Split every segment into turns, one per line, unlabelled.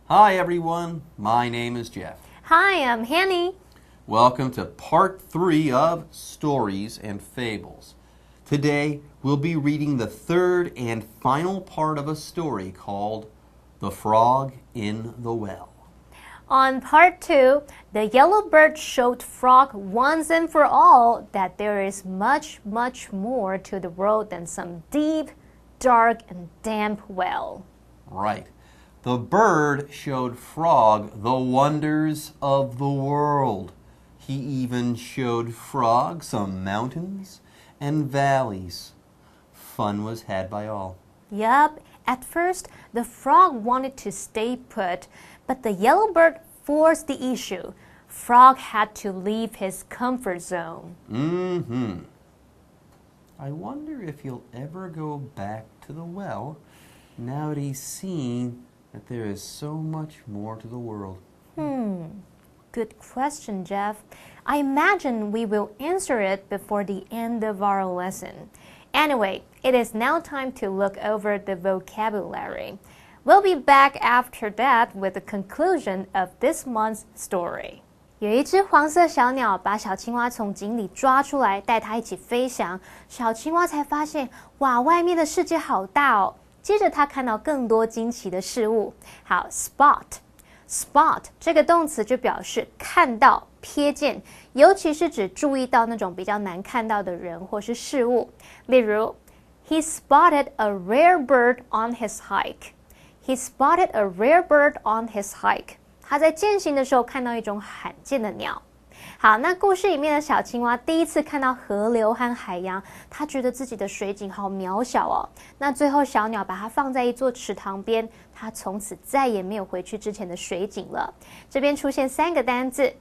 Hi everyone, my name is Jeff.
Hi, I'm Hanny.
Welcome to part 3 of Stories and Fables. Today we'll be reading the third and final part of a story called The Frog in the Well.
On part 2, the yellow bird showed Frog once and for all that there is much, much more to the world than some deep, dark, and damp well.
Right. The bird showed Frog the wonders of the world. He even showed Frog some mountains and valleys. Fun was had by all.
Yup, at first the frog wanted to stay put, but the yellow bird forced the issue. Frog had to leave his comfort zone.
I wonder if he'll ever go back to the well now that he's seen that there is so much more to the world.
Good question, Jeff. I imagine we will answer it before the end of our lesson. Anyway, it is now time to look over the vocabulary. We'll be back after that with the conclusion of this month's story. 有一只黄色小鸟把小青蛙从井里抓出来，带它一起飞翔。小青蛙才发现，哇，外面的世界好大哦。接着它看到更多惊奇的事物。好 ，spot 这个动词就表示看到、瞥见，尤其是指注意到那种比较难看到的人或是事物。例如 ，He spotted a rare bird on his hike. He spotted a rare bird on his hike. 他在健行的时候看到一种罕见的鸟。好，那故事里面的小青蛙第一次看到河流和海洋，他觉得自己的水井好渺小哦。那最后小鸟把它放在一座池塘边，它从此再也没有回去之前的水井了。这边出现3个单字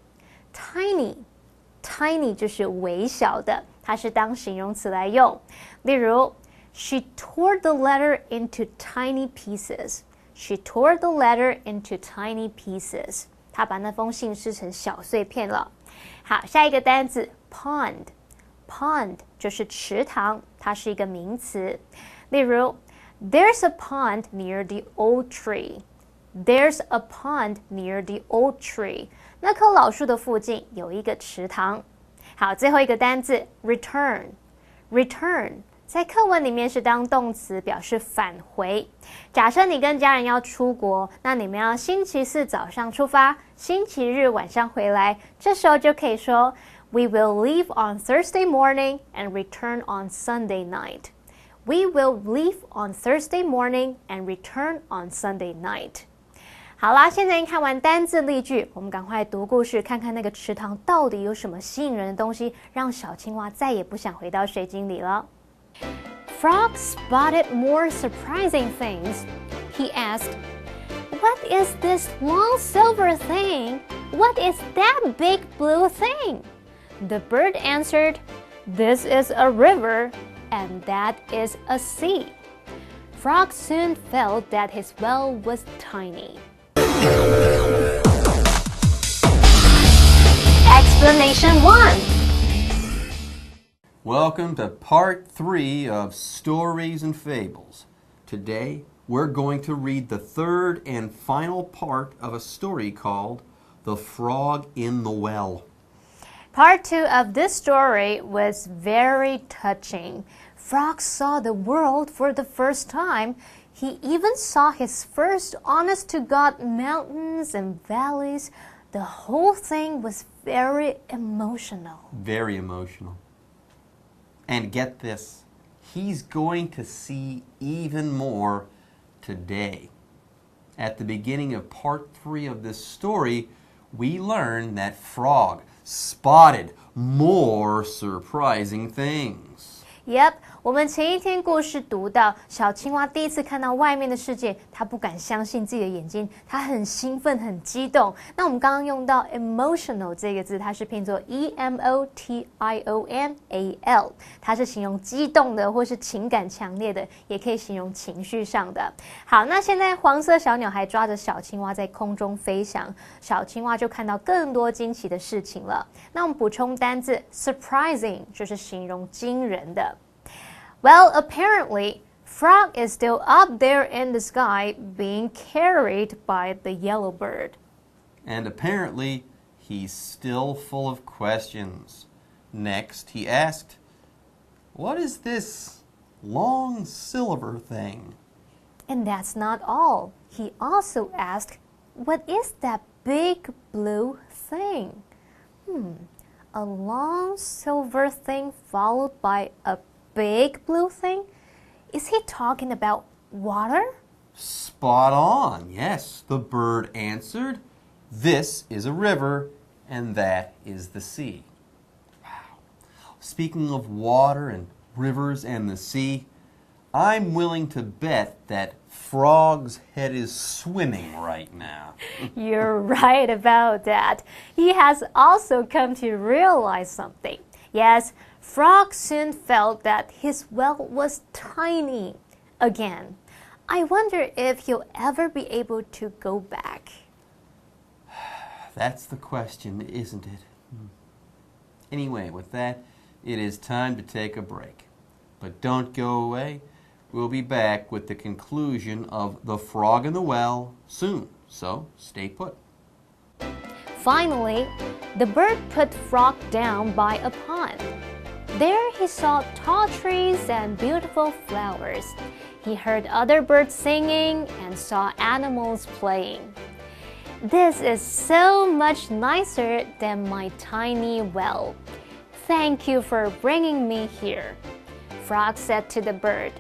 ，tiny 就是微小的，它是当形容词来用。例如 ，She tore the letter into tiny pieces. She tore the letter into tiny pieces. 她把那封信撕成小碎片了。好，下一个单字 pond 就是池塘，它是一个名词。例如 There's a pond near the old tree. There's a pond near the old tree. 那棵老树的附近有一个池塘。好，最后一个单字 return 在课文里面是当动词，表示返回。假设你跟家人要出国，那你们要星期四早上出发，星期日晚上回来，这时候就可以说 We will leave on Thursday morning and return on Sunday night. We will leave on Thursday morning and return on Sunday night. 好啦，现在看完单字例句，我们赶快读故事，看看那个池塘到底有什么吸引人的东西，让小青蛙再也不想回到水井里了。Frog spotted more surprising things. He asked, What is this long silver thing? What is that big blue thing? The bird answered, This is a river, and that is a sea. Frog soon felt that his well was tiny. Explanation 1.
Welcome to part 3 of Stories and Fables. Today we're going to read the third and final part of a story called The Frog in the Well.
Part 2 of this story was very touching. Frog saw the world for the first time. He even saw his first honest-to-God mountains and valleys. The whole thing was very emotional.
Very emotional. And get this, he's going to see even more today. At the beginning of part 3 of this story, we learn that Frog spotted more surprising things.
Yep, 我们前一天故事读到小青蛙第一次看到外面的世界，它不敢相信自己的眼睛，它很兴奋很激动。那我们刚刚用到 emotional 这个字，它是拼作 emotional， 它是形容激动的或是情感强烈的，也可以形容情绪上的。好，那现在黄色小鸟还抓着小青蛙在空中飞翔，小青蛙就看到更多惊奇的事情了。那我们补充单字 surprising 就是形容惊人的。Well, apparently, Frog is still up there in the sky being carried by the yellow bird.
And apparently, he's still full of questions. Next, he asked, "What is this long silver thing?"
And that's not all. He also asked, "What is that big blue thing?" A long silver thing followed by a big blue thing? Is he talking about water?
Spot on. Yes, the bird answered. This is a river, and that is the sea. Wow. Speaking of water and rivers and the sea, I'm willing to bet that Frog's head is swimming right now.
You're right about that. He has also come to realize something. Yes, Frog soon felt that his well was tiny again. I wonder if he'll ever be able to go back.
That's the question, isn't it? Anyway, with that, it is time to take a break. But don't go away. We'll be back with the conclusion of The Frog in the Well soon, so stay put.
Finally, the bird put Frog down by a pond. There he saw tall trees and beautiful flowers. He heard other birds singing and saw animals playing. This is so much nicer than my tiny well. Thank you for bringing me here, Frog said to the bird.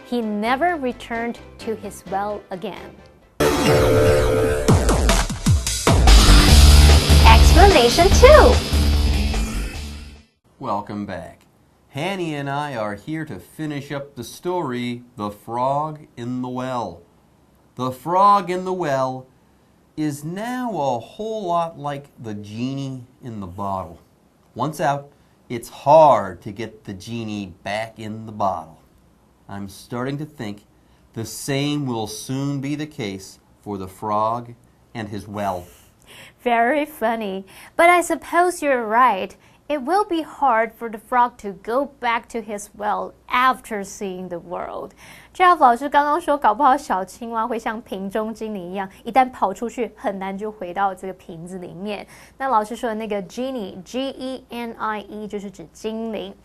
He never returned to his well again. Explanation 2.
Welcome back. Hanny and I are here to finish up the story, The Frog in the Well. The frog in the well is now a whole lot like the genie in the bottle. Once out, it's hard to get the genie back in the bottle. I'm starting to think the same will soon be the case for the frog and his well.
Very funny, but I suppose you're right. It will be hard for the frog to go back to his well after seeing the world. Jeff 老师刚刚说，搞不好小青蛙会像瓶中精灵一样，一旦跑出去，很难就回到这个瓶子里面。那老师说的那个 genie, G-E-N-I-E 就是指精灵。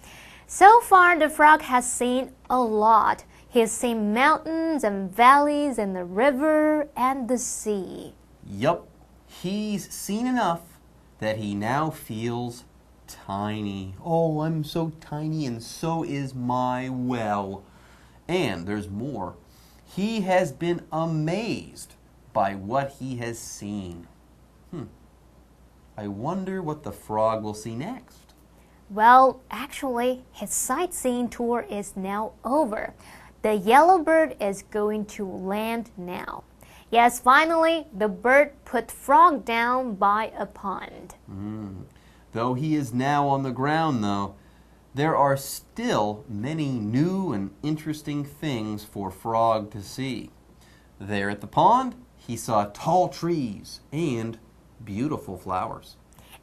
So far, the frog has seen a lot. He's seen mountains and valleys and the river and the sea.
Yup, he's seen enough that he now feels tiny. Oh, I'm so tiny, and so is my well. And there's more. He has been amazed by what he has seen. I wonder what the frog will see next.
Well, actually, his sightseeing tour is now over. The yellow bird is going to land now. Yes, finally, the bird put Frog down by a pond.
Though he is now on the ground, though, there are still many new and interesting things for Frog to see. There at the pond, he saw tall trees and beautiful flowers.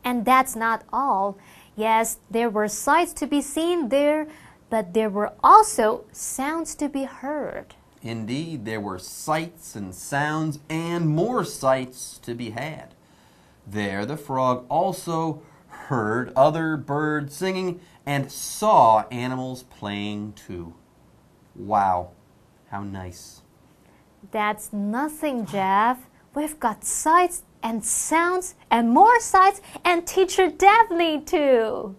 And that's not all. Yes, there were sights to be seen there, but there were also sounds to be heard.
Indeed, there were sights and sounds and more sights to be had. There the frog also heard other birds singing and saw animals playing too. Wow, how nice.
That's nothing, Jeff. We've got sights and sounds and more sights and Teacher Daphne too.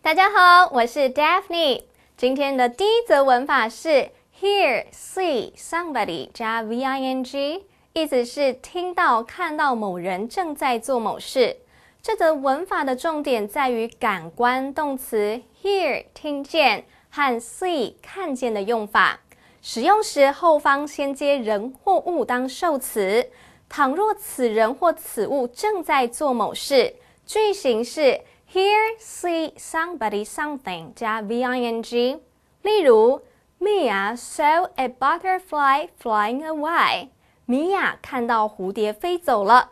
大家好，我是 Daphne。今天的第一则文法是 hear, see somebody 加 VING， 意思是听到、看到某人正在做某事。这则文法的重点在于感官动词 hear 听见和 see 看见的用法。使用时后方先接人或物当受词。倘若此人或此物正在做某事，句型是 hear, see somebody something 加 VING。例如 Mia saw a butterfly flying away. 米娅看到蝴蝶飞走了。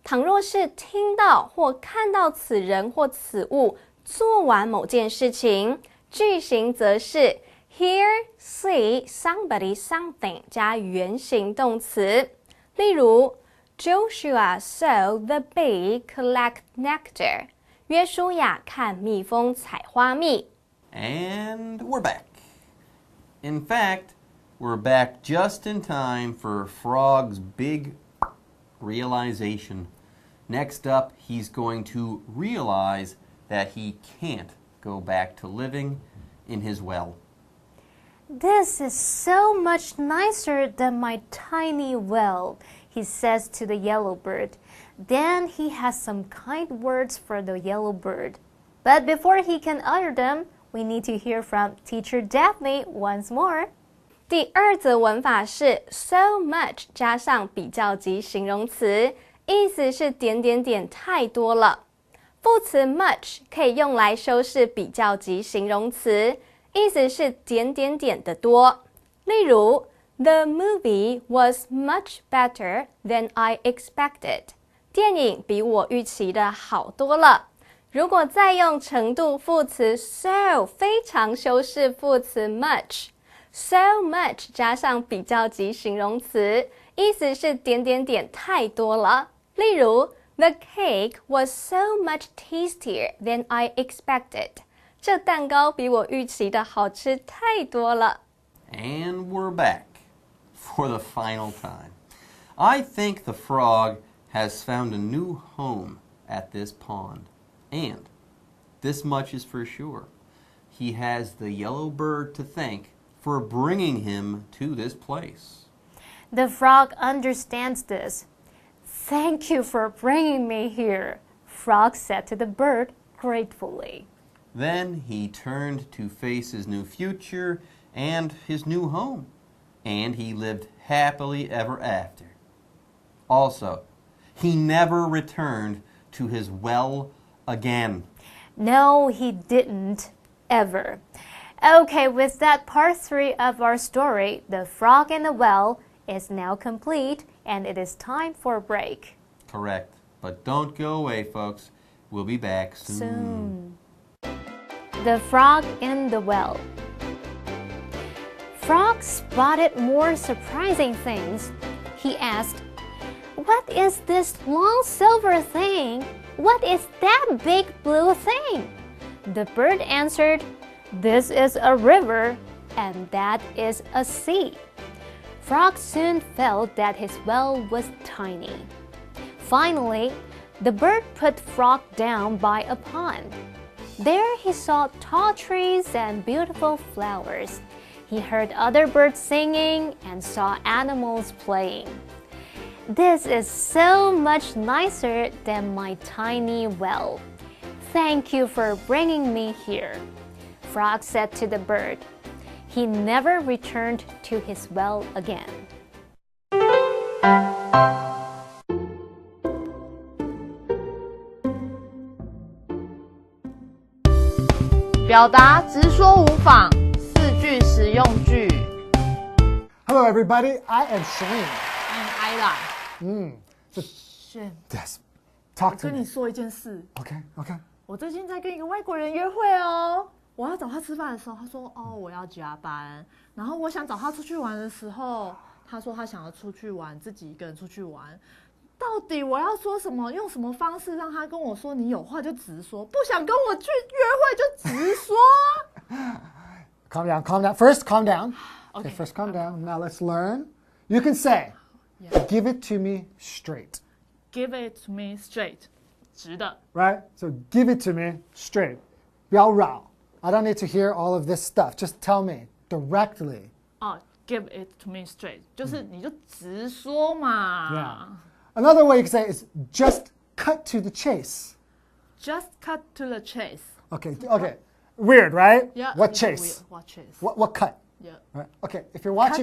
倘若是听到或看到此人或此物做完某件事情，句型则是 Hear, see, somebody, something 加原形动词。例如 Joshua saw the bee collect nectar. 约书亚看蜜蜂采花蜜。
And we're back. In fact, we're back just in time for Frog's big realization. Next up, he's going to realize that he can't go back to living in his well.
This is so much nicer than my tiny well, he says to the yellow bird. Then he has some kind words for the yellow bird. But before he can utter them, we need to hear from Teacher Daphne once more.
第二则文法是 so much 加上比较级形容词，意思是点点点太多了。副词 much 可以用来修饰比较级形容词，意思是点点点的多。例如 The movie was much better than I expected. 电影比我预期的好多了。如果再用程度副词 so 非常修饰副词 much， so much 加上比较级形容词，意思是点点点太多了。例如 The cake was so much tastier than I expected. 这蛋糕比我预期的好吃太多了。
And we're back for the final time. I think the frog has found a new home at this pond. And this much is for sure. He has the yellow bird to thank for bringing him to this place.
The frog understands this. Thank you for bringing me here, Frog said to the bird gratefully.
Then he turned to face his new future and his new home. And he lived happily ever after. Also, he never returned to his well again.
No, he didn't, ever. Okay, with that part 3 of our story, The Frog in the Well, is now complete, and it is time for a break.
Correct. But don't go away, folks. We'll be back soon.
The Frog in the Well. Frog spotted more surprising things. He asked, "What is this long silver thing? What is that big blue thing?" The bird answered, "This is a river, and that is a sea." Frog soon felt that his well was tiny. Finally, the bird put Frog down by a pond. There he saw tall trees and beautiful flowers. He heard other birds singing and saw animals playing. This is so much nicer than my tiny well. Thank you for bringing me here, Frog said to the bird. He never returned to his well again.
表达直说无妨，4句实用句。
Hello, everybody. I am Shane.
I'm Ida。Shane，
Yes. Talk
我
to
跟你
me.
说一件事，
Okay. Okay.
我最近在跟一个外国人约会哦。我要找他吃饭的时候，他说：“哦，我要加班。”然后我想找他出去玩的时候，他说他想要出去玩，自己一个人出去玩。到底我要说什么？用什么方式让他跟我说？你有话就直说，不想跟我去约会就直说。
Calm down. Calm down. First, calm down.
Okay.
First, calm down. Now let's learn. You can say, "Give it to me straight."
Give it to me straight， 直的。
Right? So give it to me straight. 不要绕. I don't need to hear all of this stuff. Just tell me directly.
哦 ，Give it to me straight， 就是你就直说嘛。
Yeah. Another way you can say is just cut to the chase.
Just cut to the chase.
Okay. Okay. Weird, right?
Yeah.
What
it's
chase?
weird. What chase?
What cut?
Yeah.
Right. Okay. If you watch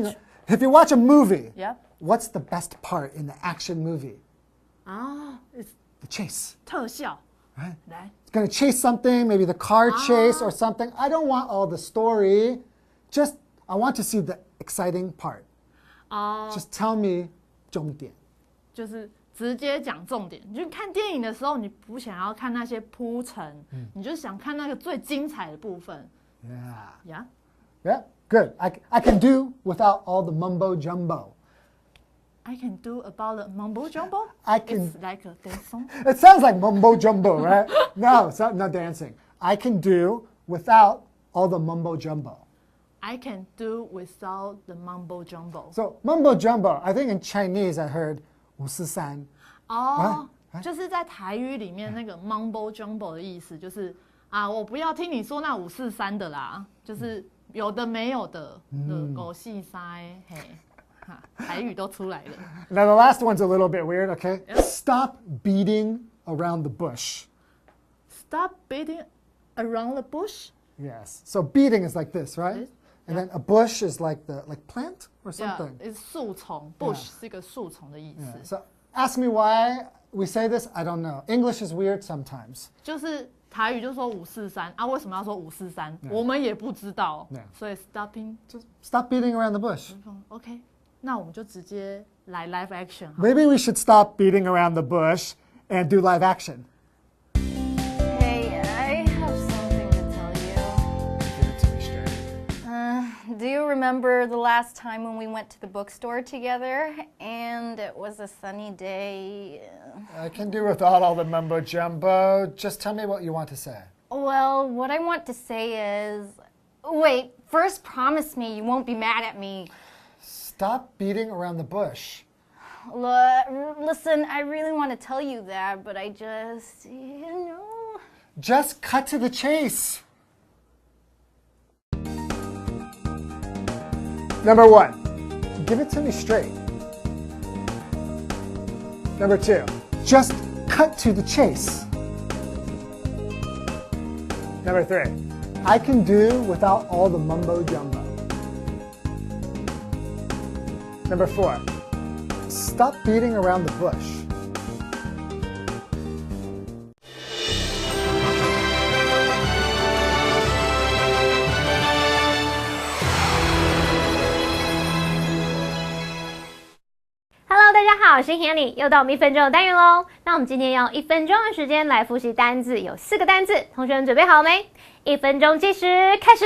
a movie,
Yeah.
what's the best part in the action movie?
啊 ，it's
The chase,
特效。
right?
来
It's gonna chase something, maybe the car chase or something. I don't want all the story. Just I want to see the exciting part.
哦，
Just tell me 重点.
就是直接讲重点。你就看电影的时候，你不想要看那些铺陈，你就想看那个最精彩的部分。
Yeah.
Yeah.
Yeah. Good. I can do without all the mumbo jumbo.
I can do about the mumbo jumbo.
I can-
It's like a dance song.
It sounds like mumbo jumbo, right? No, it's not dancing. I can do without all the mumbo jumbo.
I can do without the mumbo jumbo.
So mumbo jumbo, I think in Chinese I heard 543.
哦，就是在台语里面那个 mumbo jumbo 的意思，就是啊，我不要听你说那543的啦，就是有的没有的狗戏塞，嘿，哈，台语都出来了。
Now the last one's a little bit weird, okay? Stop beating around the bush.
Stop beating around the bush.
Yes. So beating is like this, right?
This?
And then a bush is like the plant or
Yeah,
something.
it's 树丛 ，bush 是一个树丛的意
Yeah.
思，
So ask me why we say this. I don't know. English is weird sometimes.
就是台语就说543啊，为什么要说543？我们也不知道
Yeah.
所以 stopping
Just stop beating around the bush.
OK，那我们就直接来 live action 好了。
Maybe we should stop beating around the bush and do live action.
Hey, I have something to tell you.
Give it to me straight.
Do you remember the last time when we went to the bookstore together and it was a sunny day?
I can do without all the mumbo jumbo. Just tell me what you want to say.
Well, what I want to say is. Wait, first promise me you won't be mad at me.
Stop beating around the bush.
Listen, I really want to tell you that, but I just, you know.
Just cut to the chase. Number 1, give it to me straight. Number 2, just cut to the chase. Number 3, I can do without all the mumbo jumbo. Number 4, stop beating around the bush.
Hello， 大家好，我是 Hanny， 又到我们1分钟的单元喽。那我们今天用1分钟的时间来复习单字，有4个单字，同学们准备好没？1分钟计时开始。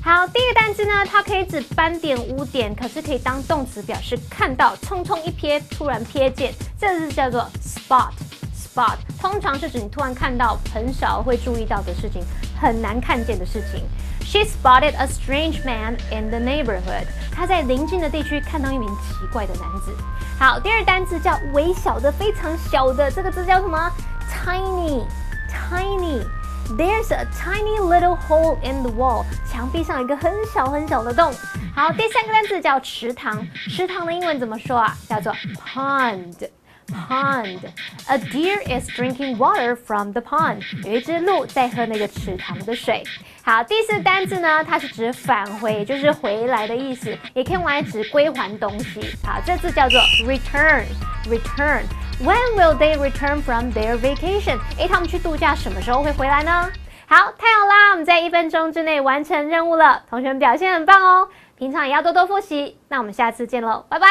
好，第一个单字呢，它可以指斑点、污点，可是可以当动词表示看到，匆匆一瞥，突然瞥见，这个字叫做 spot。spot 通常是指你突然看到很少会注意到的事情，很难看见的事情。She spotted a strange man in the neighborhood。她在邻近的地区看到一名奇怪的男子。好，第二单字叫微小的、非常小的，这个字叫什么 ？Tiny。There's a tiny little hole in the wall。墙壁上有一个很小很小的洞。好，第三个单字叫池塘。池塘的英文怎么说啊？叫做 pond。A deer is drinking water from the pond。有一只鹿在喝那个池塘的水。好，第4单字呢，它是指返回，就是回来的意思，也可以用来指归还东西。好，这字叫做 return。When will they return from their vacation？ 他们去度假什么时候会回来呢？好，太好啦，我们在1分钟之内完成任务了，同学们表现很棒哦。平常也要多多复习。那我们下次见喽，拜拜。